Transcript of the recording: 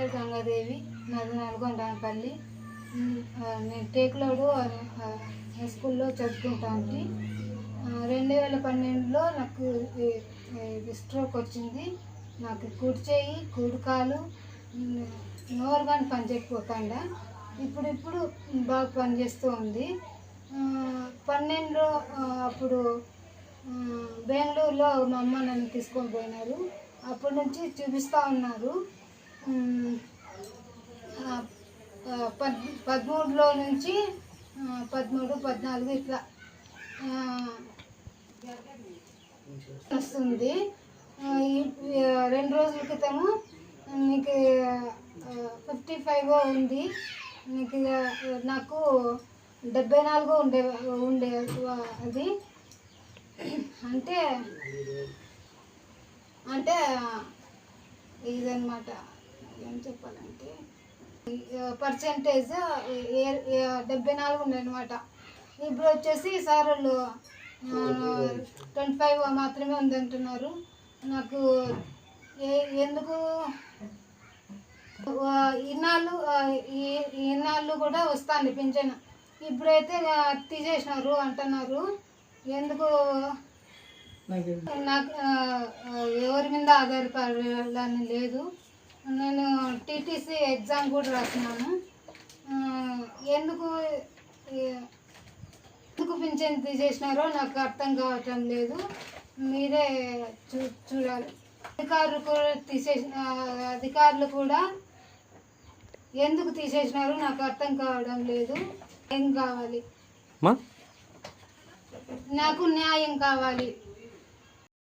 పేరు గంగాదేవి, నాది నల్గొండపల్లి. నేను టేకులోడు స్కూల్లో చదువుకుంటాను. 2012లో నాకు స్ట్రోక్ వచ్చింది. నాకు కుడి చేయి, కుడి కాలు, నోరు కానీ పని చేయకపోకుండా ఇప్పుడు బాగా పనిచేస్తూ ఉంది. 12లో అప్పుడు బెంగళూరులో మా అమ్మ నన్ను తీసుకొని పోయినారు. అప్పటి నుంచి చూపిస్తూ ఉన్నారు. 13లో నుంచి 13, 14 ఇట్లా వస్తుంది. 2 రోజుల క్రితము నీకు 55 ఉంది, నీకు నాకు 74 ఉండే అది అంటే ఇదన్నమాట. ఏం చెప్పాలంటే పర్సెంటేజ్ 74 ఉండేనమాట. ఇప్పుడు వచ్చేసి సార్ వాళ్ళు 25 మాత్రమే ఉందంటున్నారు. నాకు ఎందుకు ఇన్నాళ్ళు కూడా వస్తుంది పింఛన్, ఇప్పుడైతే తీసేసినారు అంటున్నారు. ఎందుకు నాకు ఎవరి మీద ఆధారపడాలని లేదు. నేను టీటీసీ ఎగ్జామ్ కూడా రాసినాను. ఎందుకు పింఛన్ తీసేసినారో నాకు అర్థం కావటం లేదు. మీరే చూడాలి. అధికారులు కూడా ఎందుకు తీసేసినారో నాకు అర్థం కావడం లేదు. ఏం కావాలి, నాకు న్యాయం కావాలి.